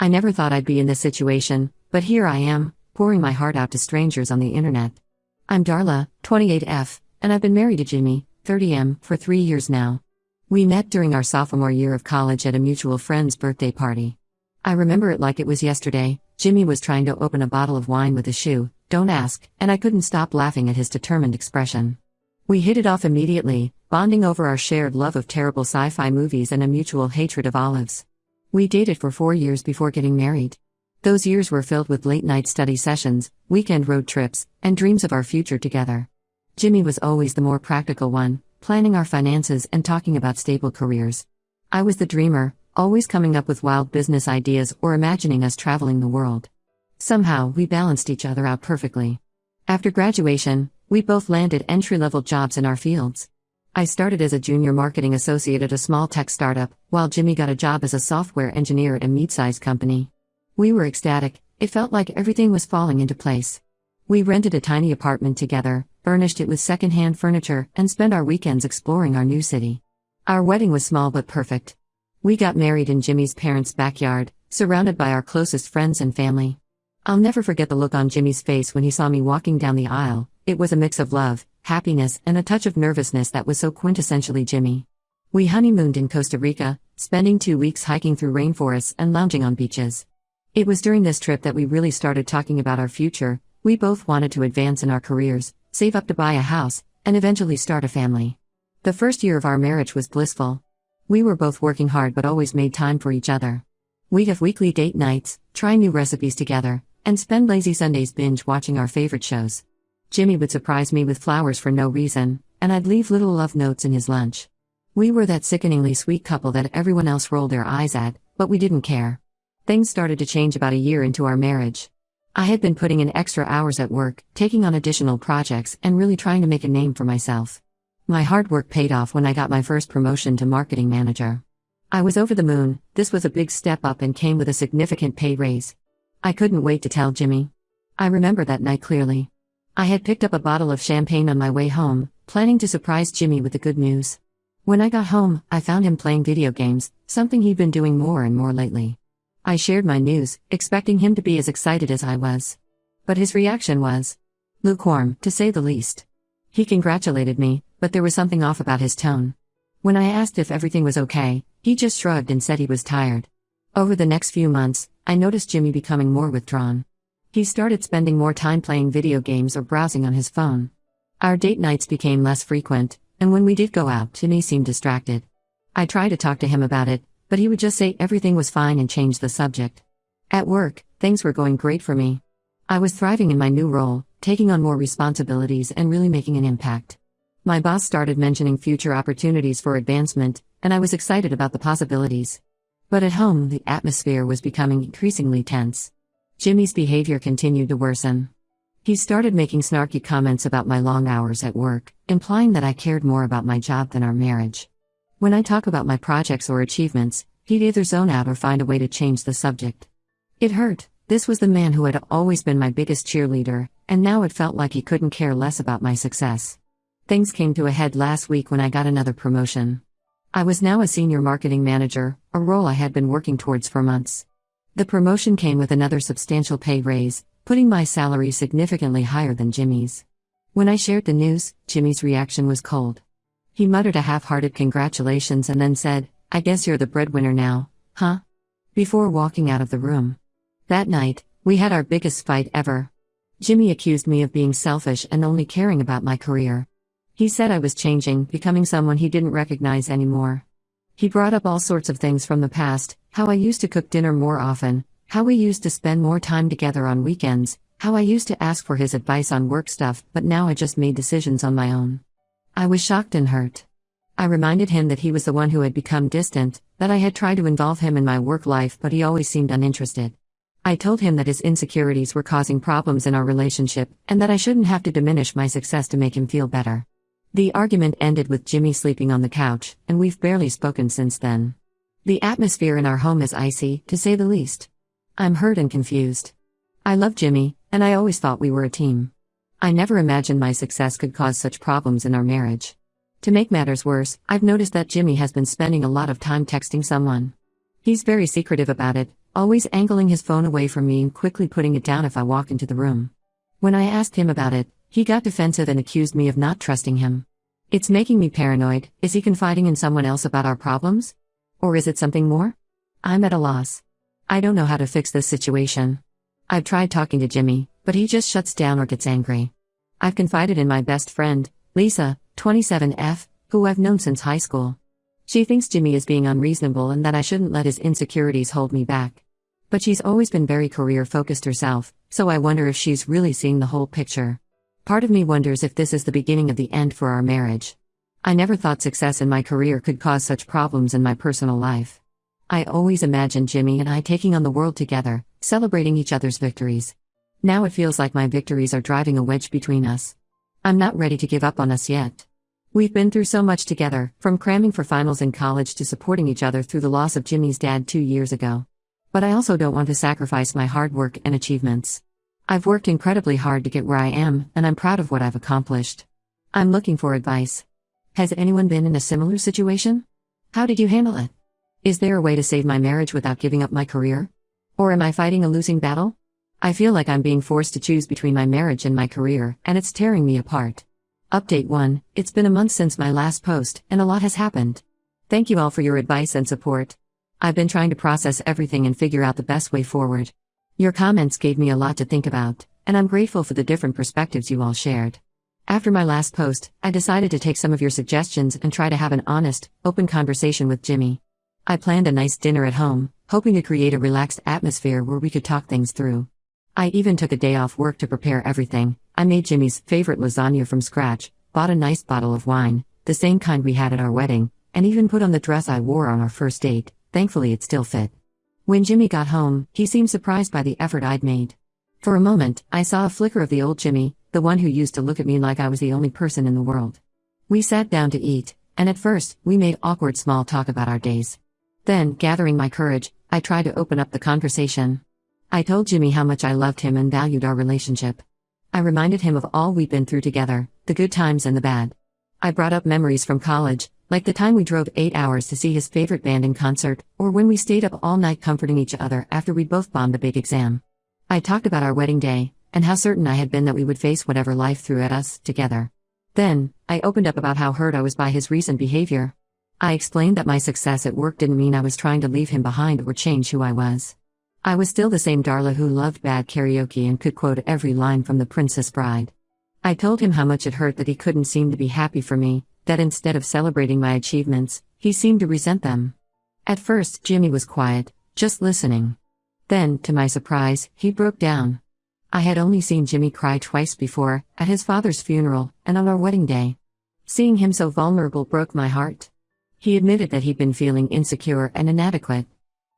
I never thought I'd be in this situation, but here I am, pouring my heart out to strangers on the internet. I'm Darla, 28F, and I've been married to Jimmy, 30M, for 3 years now. We met during our sophomore year of college at a mutual friend's birthday party. I remember it like it was yesterday. Jimmy was trying to open a bottle of wine with a shoe, don't ask, and I couldn't stop laughing at his determined expression. We hit it off immediately, bonding over our shared love of terrible sci-fi movies and a mutual hatred of olives. We dated for 4 years before getting married. Those years were filled with late-night study sessions, weekend road trips, and dreams of our future together. Jimmy was always the more practical one, planning our finances and talking about stable careers. I was the dreamer, always coming up with wild business ideas or imagining us traveling the world. Somehow, we balanced each other out perfectly. After graduation, we both landed entry-level jobs in our fields. I started as a junior marketing associate at a small tech startup, while Jimmy got a job as a software engineer at a mid-sized company. We were ecstatic, it felt like everything was falling into place. We rented a tiny apartment together, furnished it with second-hand furniture, and spent our weekends exploring our new city. Our wedding was small but perfect. We got married in Jimmy's parents' backyard, surrounded by our closest friends and family. I'll never forget the look on Jimmy's face when he saw me walking down the aisle. It was a mix of love, happiness, and a touch of nervousness that was so quintessentially Jimmy. We honeymooned in Costa Rica, spending 2 weeks hiking through rainforests and lounging on beaches. It was during this trip that we really started talking about our future. We both wanted to advance in our careers, save up to buy a house, and eventually start a family. The first year of our marriage was blissful. We were both working hard but always made time for each other. We'd have weekly date nights, try new recipes together, and spend lazy Sundays binge watching our favorite shows. Jimmy would surprise me with flowers for no reason, and I'd leave little love notes in his lunch. We were that sickeningly sweet couple that everyone else rolled their eyes at, but we didn't care. Things started to change about a year into our marriage. I had been putting in extra hours at work, taking on additional projects, and really trying to make a name for myself. My hard work paid off when I got my first promotion to marketing manager. I was over the moon. This was a big step up and came with a significant pay raise. I couldn't wait to tell Jimmy. I remember that night clearly. I had picked up a bottle of champagne on my way home, planning to surprise Jimmy with the good news. When I got home, I found him playing video games, something he'd been doing more and more lately. I shared my news, expecting him to be as excited as I was. But his reaction was lukewarm, to say the least. He congratulated me, but there was something off about his tone. When I asked if everything was okay, he just shrugged and said he was tired. Over the next few months, I noticed Jimmy becoming more withdrawn. He started spending more time playing video games or browsing on his phone. Our date nights became less frequent, and when we did go out, Jimmy seemed distracted. I tried to talk to him about it, but he would just say everything was fine and change the subject. At work, things were going great for me. I was thriving in my new role, taking on more responsibilities and really making an impact. My boss started mentioning future opportunities for advancement, and I was excited about the possibilities. But at home, the atmosphere was becoming increasingly tense. Jimmy's behavior continued to worsen. He started making snarky comments about my long hours at work, implying that I cared more about my job than our marriage. When I talk about my projects or achievements, he'd either zone out or find a way to change the subject. It hurt. This was the man who had always been my biggest cheerleader, and now it felt like he couldn't care less about my success. Things came to a head last week when I got another promotion. I was now a senior marketing manager, a role I had been working towards for months. The promotion came with another substantial pay raise, putting my salary significantly higher than Jimmy's. When I shared the news, Jimmy's reaction was cold. He muttered a half-hearted congratulations and then said, "I guess you're the breadwinner now, huh?" before walking out of the room. That night, we had our biggest fight ever. Jimmy accused me of being selfish and only caring about my career. He said I was changing, becoming someone he didn't recognize anymore. He brought up all sorts of things from the past, how I used to cook dinner more often, how we used to spend more time together on weekends, how I used to ask for his advice on work stuff, but now I just made decisions on my own. I was shocked and hurt. I reminded him that he was the one who had become distant, that I had tried to involve him in my work life but he always seemed uninterested. I told him that his insecurities were causing problems in our relationship, and that I shouldn't have to diminish my success to make him feel better. The argument ended with Jimmy sleeping on the couch, and we've barely spoken since then. The atmosphere in our home is icy, to say the least. I'm hurt and confused. I love Jimmy, and I always thought we were a team. I never imagined my success could cause such problems in our marriage. To make matters worse, I've noticed that Jimmy has been spending a lot of time texting someone. He's very secretive about it, always angling his phone away from me and quickly putting it down if I walked into the room. When I asked him about it, he got defensive and accused me of not trusting him. It's making me paranoid. Is he confiding in someone else about our problems? Or is it something more? I'm at a loss. I don't know how to fix this situation. I've tried talking to Jimmy, but he just shuts down or gets angry. I've confided in my best friend, Lisa, 27F, who I've known since high school. She thinks Jimmy is being unreasonable and that I shouldn't let his insecurities hold me back. But she's always been very career-focused herself, so I wonder if she's really seeing the whole picture. Part of me wonders if this is the beginning of the end for our marriage. I never thought success in my career could cause such problems in my personal life. I always imagined Jimmy and I taking on the world together, celebrating each other's victories. Now it feels like my victories are driving a wedge between us. I'm not ready to give up on us yet. We've been through so much together, from cramming for finals in college to supporting each other through the loss of Jimmy's dad 2 years ago. But I also don't want to sacrifice my hard work and achievements. I've worked incredibly hard to get where I am, and I'm proud of what I've accomplished. I'm looking for advice. Has anyone been in a similar situation? How did you handle it? Is there a way to save my marriage without giving up my career? Or am I fighting a losing battle? I feel like I'm being forced to choose between my marriage and my career, and it's tearing me apart. Update 1, it's been a month since my last post, and a lot has happened. Thank you all for your advice and support. I've been trying to process everything and figure out the best way forward. Your comments gave me a lot to think about, and I'm grateful for the different perspectives you all shared. After my last post, I decided to take some of your suggestions and try to have an honest, open conversation with Jimmy. I planned a nice dinner at home, hoping to create a relaxed atmosphere where we could talk things through. I even took a day off work to prepare everything. I made Jimmy's favorite lasagna from scratch, bought a nice bottle of wine, the same kind we had at our wedding, and even put on the dress I wore on our first date. Thankfully it still fit. When Jimmy got home, he seemed surprised by the effort I'd made. For a moment, I saw a flicker of the old Jimmy, the one who used to look at me like I was the only person in the world. We sat down to eat, and at first, we made awkward small talk about our days. Then, gathering my courage, I tried to open up the conversation. I told Jimmy how much I loved him and valued our relationship. I reminded him of all we'd been through together, the good times and the bad. I brought up memories from college, like the time we drove 8 hours to see his favorite band in concert, or when we stayed up all night comforting each other after we both bombed a big exam. I talked about our wedding day, and how certain I had been that we would face whatever life threw at us, together. Then, I opened up about how hurt I was by his recent behavior. I explained that my success at work didn't mean I was trying to leave him behind or change who I was. I was still the same Darla who loved bad karaoke and could quote every line from The Princess Bride. I told him how much it hurt that he couldn't seem to be happy for me, that instead of celebrating my achievements, he seemed to resent them. At first, Jimmy was quiet, just listening. Then, to my surprise, he broke down. I had only seen Jimmy cry twice before, at his father's funeral, and on our wedding day. Seeing him so vulnerable broke my heart. He admitted that he'd been feeling insecure and inadequate.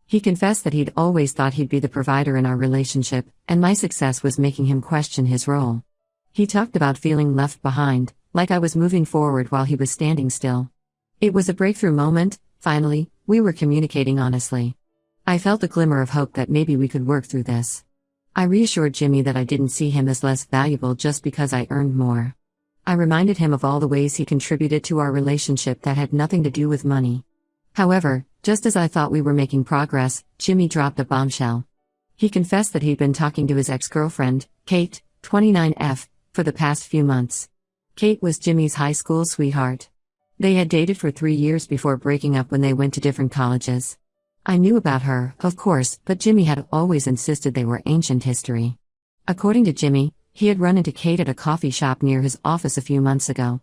He confessed that he'd always thought he'd be the provider in our relationship, and my success was making him question his role. He talked about feeling left behind, like I was moving forward while he was standing still. It was a breakthrough moment. Finally, we were communicating honestly. I felt a glimmer of hope that maybe we could work through this. I reassured Jimmy that I didn't see him as less valuable just because I earned more. I reminded him of all the ways he contributed to our relationship that had nothing to do with money. However, just as I thought we were making progress, Jimmy dropped a bombshell. He confessed that he'd been talking to his ex-girlfriend, Kate, 29F, for the past few months. Kate was Jimmy's high school sweetheart. They had dated for 3 years before breaking up when they went to different colleges. I knew about her, of course, but Jimmy had always insisted they were ancient history. According to Jimmy, he had run into Kate at a coffee shop near his office a few months ago.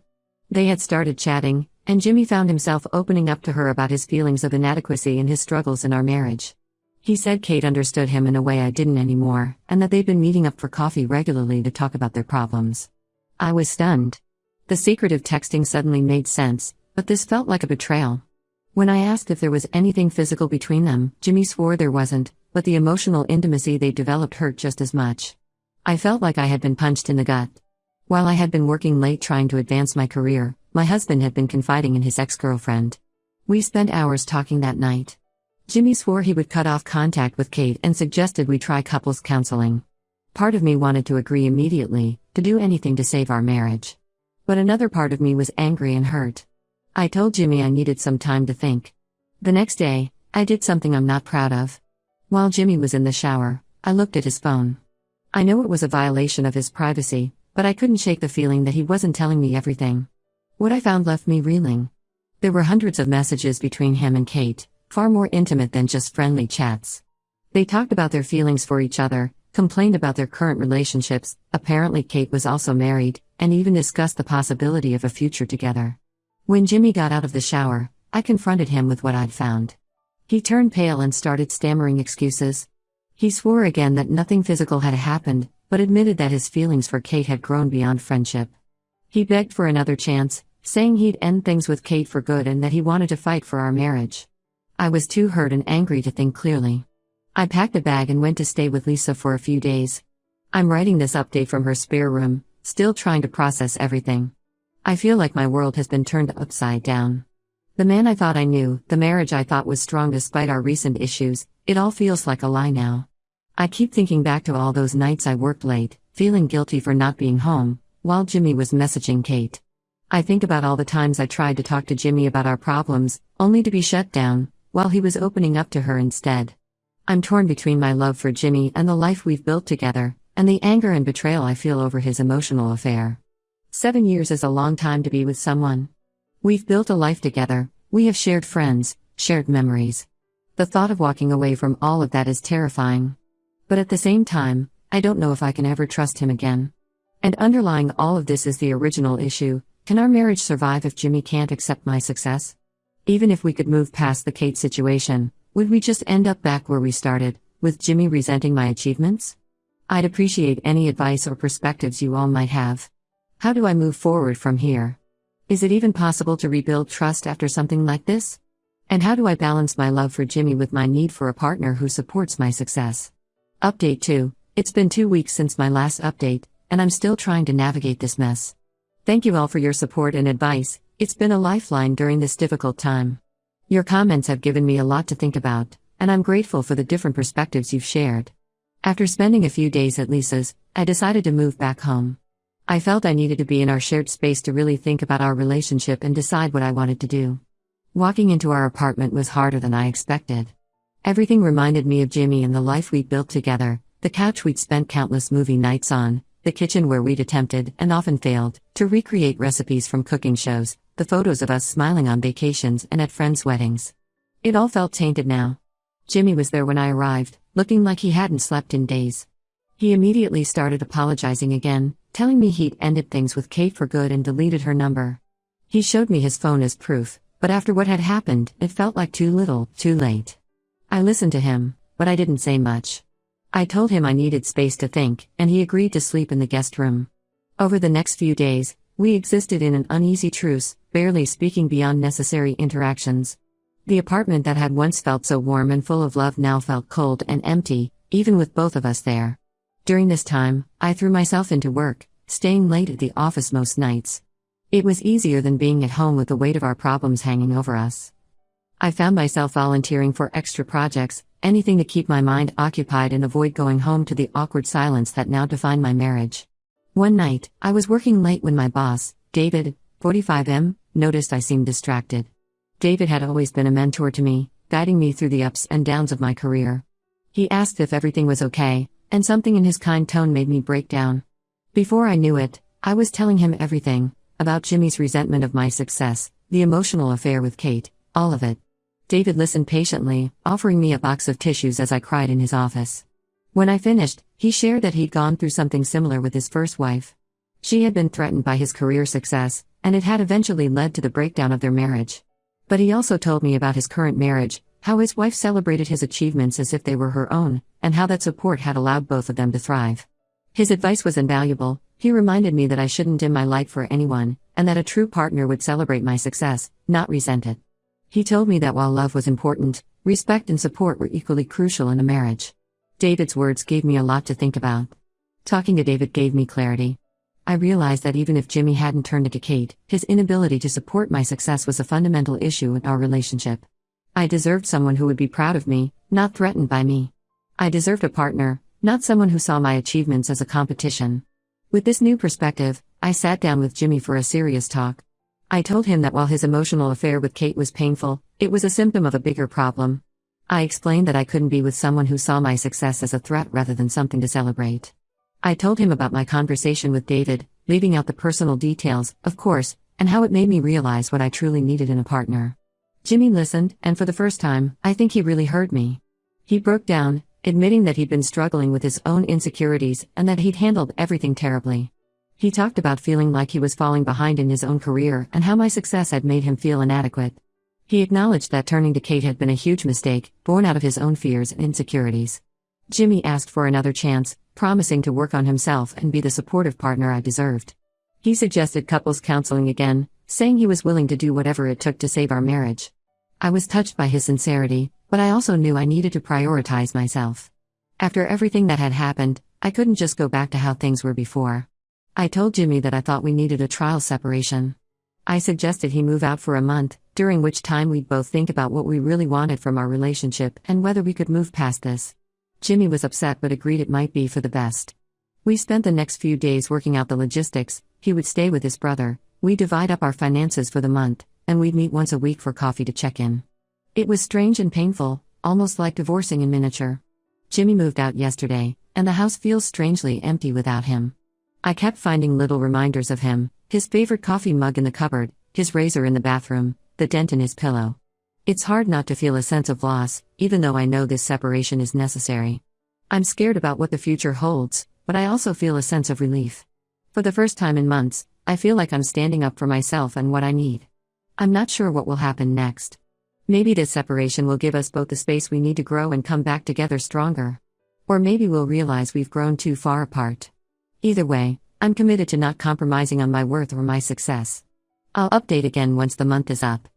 They had started chatting, and Jimmy found himself opening up to her about his feelings of inadequacy and his struggles in our marriage. He said Kate understood him in a way I didn't anymore, and that they'd been meeting up for coffee regularly to talk about their problems. I was stunned. The secretive texting suddenly made sense, but this felt like a betrayal. When I asked if there was anything physical between them, Jimmy swore there wasn't, but the emotional intimacy they developed hurt just as much. I felt like I had been punched in the gut. While I had been working late trying to advance my career, my husband had been confiding in his ex-girlfriend. We spent hours talking that night. Jimmy swore he would cut off contact with Kate and suggested we try couples counseling. Part of me wanted to agree immediately, to do anything to save our marriage. But another part of me was angry and hurt. I told Jimmy I needed some time to think. The next day, I did something I'm not proud of. While Jimmy was in the shower, I looked at his phone. I know it was a violation of his privacy, but I couldn't shake the feeling that he wasn't telling me everything. What I found left me reeling. There were hundreds of messages between him and Kate, far more intimate than just friendly chats. They talked about their feelings for each other, complained about their current relationships, apparently Kate was also married, and even discussed the possibility of a future together. When Jimmy got out of the shower, I confronted him with what I'd found. He turned pale and started stammering excuses. He swore again that nothing physical had happened, but admitted that his feelings for Kate had grown beyond friendship. He begged for another chance, saying he'd end things with Kate for good and that he wanted to fight for our marriage. I was too hurt and angry to think clearly. I packed a bag and went to stay with Lisa for a few days. I'm writing this update from her spare room, still trying to process everything. I feel like my world has been turned upside down. The man I thought I knew, the marriage I thought was strong despite our recent issues, it all feels like a lie now. I keep thinking back to all those nights I worked late, feeling guilty for not being home, while Jimmy was messaging Kate. I think about all the times I tried to talk to Jimmy about our problems, only to be shut down, while he was opening up to her instead. I'm torn between my love for Jimmy and the life we've built together, and the anger and betrayal I feel over his emotional affair. 7 years is a long time to be with someone. We've built a life together, we have shared friends, shared memories. The thought of walking away from all of that is terrifying. But at the same time, I don't know if I can ever trust him again. And underlying all of this is the original issue: can our marriage survive if Jimmy can't accept my success? Even if we could move past the Kate situation, would we just end up back where we started, with Jimmy resenting my achievements? I'd appreciate any advice or perspectives you all might have. How do I move forward from here? Is it even possible to rebuild trust after something like this? And how do I balance my love for Jimmy with my need for a partner who supports my success? Update 2. It's been 2 weeks since my last update, and I'm still trying to navigate this mess. Thank you all for your support and advice. It's been a lifeline during this difficult time. Your comments have given me a lot to think about, and I'm grateful for the different perspectives you've shared. After spending a few days at Lisa's, I decided to move back home. I felt I needed to be in our shared space to really think about our relationship and decide what I wanted to do. Walking into our apartment was harder than I expected. Everything reminded me of Jimmy and the life we'd built together: the couch we'd spent countless movie nights on, the kitchen where we'd attempted, and often failed, to recreate recipes from cooking shows, the photos of us smiling on vacations and at friends' weddings. It all felt tainted now. Jimmy was there when I arrived, looking like he hadn't slept in days. He immediately started apologizing again, telling me he'd ended things with Kate for good and deleted her number. He showed me his phone as proof, but after what had happened, it felt like too little, too late. I listened to him, but I didn't say much. I told him I needed space to think, and he agreed to sleep in the guest room. Over the next few days, we existed in an uneasy truce, barely speaking beyond necessary interactions. The apartment that had once felt so warm and full of love now felt cold and empty, even with both of us there. During this time, I threw myself into work, staying late at the office most nights. It was easier than being at home with the weight of our problems hanging over us. I found myself volunteering for extra projects, anything to keep my mind occupied and avoid going home to the awkward silence that now defined my marriage. One night, I was working late when my boss, David, 45M, noticed I seemed distracted. David had always been a mentor to me, guiding me through the ups and downs of my career. He asked if everything was okay, and something in his kind tone made me break down. Before I knew it, I was telling him everything, about Jimmy's resentment of my success, the emotional affair with Kate, all of it. David listened patiently, offering me a box of tissues as I cried in his office. When I finished, he shared that he'd gone through something similar with his first wife. She had been threatened by his career success, and it had eventually led to the breakdown of their marriage. But he also told me about his current marriage, how his wife celebrated his achievements as if they were her own, and how that support had allowed both of them to thrive. His advice was invaluable. He reminded me that I shouldn't dim my light for anyone, and that a true partner would celebrate my success, not resent it. He told me that while love was important, respect and support were equally crucial in a marriage. David's words gave me a lot to think about. Talking to David gave me clarity. I realized that even if Jimmy hadn't turned to Kate, his inability to support my success was a fundamental issue in our relationship. I deserved someone who would be proud of me, not threatened by me. I deserved a partner, not someone who saw my achievements as a competition. With this new perspective, I sat down with Jimmy for a serious talk. I told him that while his emotional affair with Kate was painful, it was a symptom of a bigger problem. I explained that I couldn't be with someone who saw my success as a threat rather than something to celebrate. I told him about my conversation with David, leaving out the personal details, of course, and how it made me realize what I truly needed in a partner. Jimmy listened, and for the first time, I think he really heard me. He broke down, admitting that he'd been struggling with his own insecurities and that he'd handled everything terribly. He talked about feeling like he was falling behind in his own career and how my success had made him feel inadequate. He acknowledged that turning to Kate had been a huge mistake, born out of his own fears and insecurities. Jimmy asked for another chance, promising to work on himself and be the supportive partner I deserved. He suggested couples counseling again, saying he was willing to do whatever it took to save our marriage. I was touched by his sincerity, but I also knew I needed to prioritize myself. After everything that had happened, I couldn't just go back to how things were before. I told Jimmy that I thought we needed a trial separation. I suggested he move out for a month, during which time we'd both think about what we really wanted from our relationship and whether we could move past this. Jimmy was upset but agreed it might be for the best. We spent the next few days working out the logistics. He would stay with his brother, we'd divide up our finances for the month, and we'd meet once a week for coffee to check in. It was strange and painful, almost like divorcing in miniature. Jimmy moved out yesterday, and the house feels strangely empty without him. I kept finding little reminders of him, his favorite coffee mug in the cupboard, his razor in the bathroom, the dent in his pillow. It's hard not to feel a sense of loss, even though I know this separation is necessary. I'm scared about what the future holds, but I also feel a sense of relief. For the first time in months, I feel like I'm standing up for myself and what I need. I'm not sure what will happen next. Maybe this separation will give us both the space we need to grow and come back together stronger. Or maybe we'll realize we've grown too far apart. Either way, I'm committed to not compromising on my worth or my success. I'll update again once the month is up.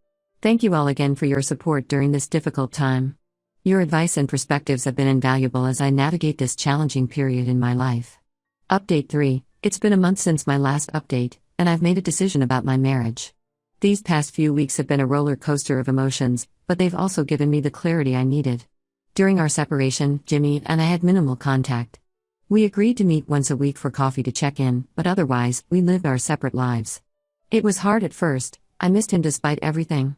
Thank you all again for your support during this difficult time. Your advice and perspectives have been invaluable as I navigate this challenging period in my life. Update 3. It's been a month since my last update, and I've made a decision about my marriage. These past few weeks have been a roller coaster of emotions, but they've also given me the clarity I needed. During our separation, Jimmy and I had minimal contact. We agreed to meet once a week for coffee to check in, but otherwise, we lived our separate lives. It was hard at first. I missed him despite everything.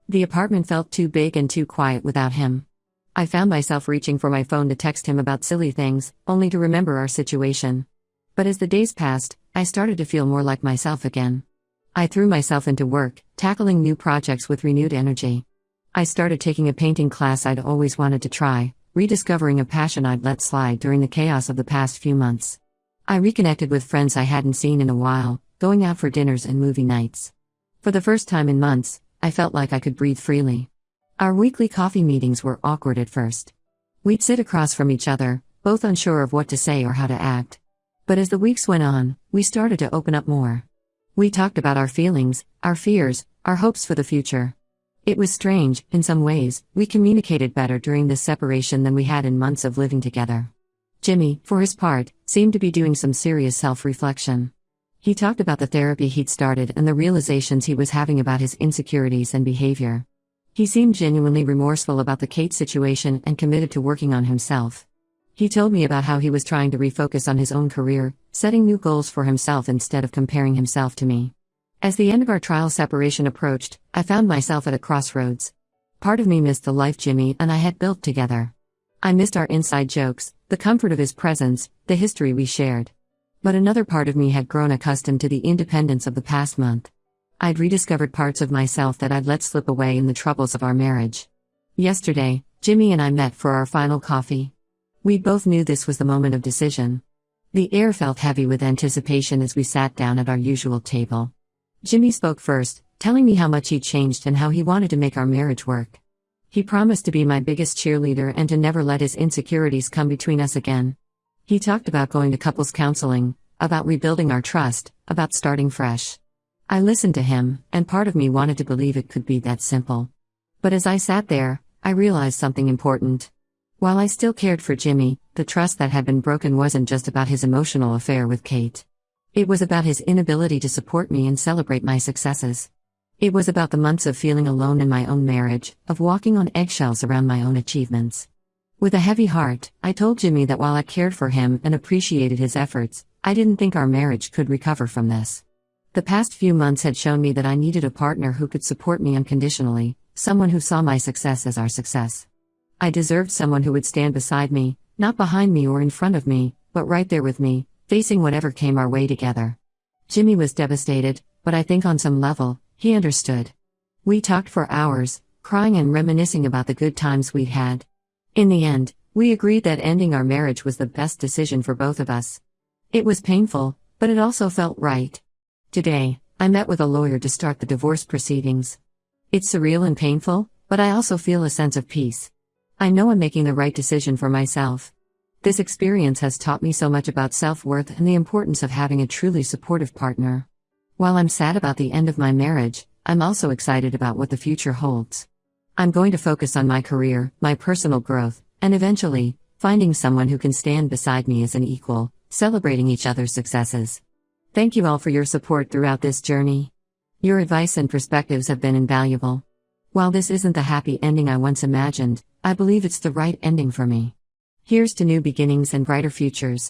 The apartment felt too big and too quiet without him. I found myself reaching for my phone to text him about silly things, only to remember our situation. But as the days passed, I started to feel more like myself again. I threw myself into work, tackling new projects with renewed energy. I started taking a painting class I'd always wanted to try, rediscovering a passion I'd let slide during the chaos of the past few months. I reconnected with friends I hadn't seen in a while, going out for dinners and movie nights. For the first time in months, I felt like I could breathe freely. Our weekly coffee meetings were awkward at first. We'd sit across from each other, both unsure of what to say or how to act. But as the weeks went on, we started to open up more. We talked about our feelings, our fears, our hopes for the future. It was strange, in some ways, we communicated better during this separation than we had in months of living together. Jimmy, for his part, seemed to be doing some serious self-reflection. He talked about the therapy he'd started and the realizations he was having about his insecurities and behavior. He seemed genuinely remorseful about the Kate situation and committed to working on himself. He told me about how he was trying to refocus on his own career, setting new goals for himself instead of comparing himself to me. As the end of our trial separation approached, I found myself at a crossroads. Part of me missed the life Jimmy and I had built together. I missed our inside jokes, the comfort of his presence, the history we shared. But another part of me had grown accustomed to the independence of the past month. I'd rediscovered parts of myself that I'd let slip away in the troubles of our marriage. Yesterday, Jimmy and I met for our final coffee. We both knew this was the moment of decision. The air felt heavy with anticipation as we sat down at our usual table. Jimmy spoke first, telling me how much he'd changed and how he wanted to make our marriage work. He promised to be my biggest cheerleader and to never let his insecurities come between us again. He talked about going to couples counseling, about rebuilding our trust, about starting fresh. I listened to him, and part of me wanted to believe it could be that simple. But as I sat there, I realized something important. While I still cared for Jimmy, the trust that had been broken wasn't just about his emotional affair with Kate. It was about his inability to support me and celebrate my successes. It was about the months of feeling alone in my own marriage, of walking on eggshells around my own achievements. With a heavy heart, I told Jimmy that while I cared for him and appreciated his efforts, I didn't think our marriage could recover from this. The past few months had shown me that I needed a partner who could support me unconditionally, someone who saw my success as our success. I deserved someone who would stand beside me, not behind me or in front of me, but right there with me, facing whatever came our way together. Jimmy was devastated, but I think on some level, he understood. We talked for hours, crying and reminiscing about the good times we'd had. In the end, we agreed that ending our marriage was the best decision for both of us. It was painful, but it also felt right. Today, I met with a lawyer to start the divorce proceedings. It's surreal and painful, but I also feel a sense of peace. I know I'm making the right decision for myself. This experience has taught me so much about self-worth and the importance of having a truly supportive partner. While I'm sad about the end of my marriage, I'm also excited about what the future holds. I'm going to focus on my career, my personal growth, and eventually, finding someone who can stand beside me as an equal, celebrating each other's successes. Thank you all for your support throughout this journey. Your advice and perspectives have been invaluable. While this isn't the happy ending I once imagined, I believe it's the right ending for me. Here's to new beginnings and brighter futures.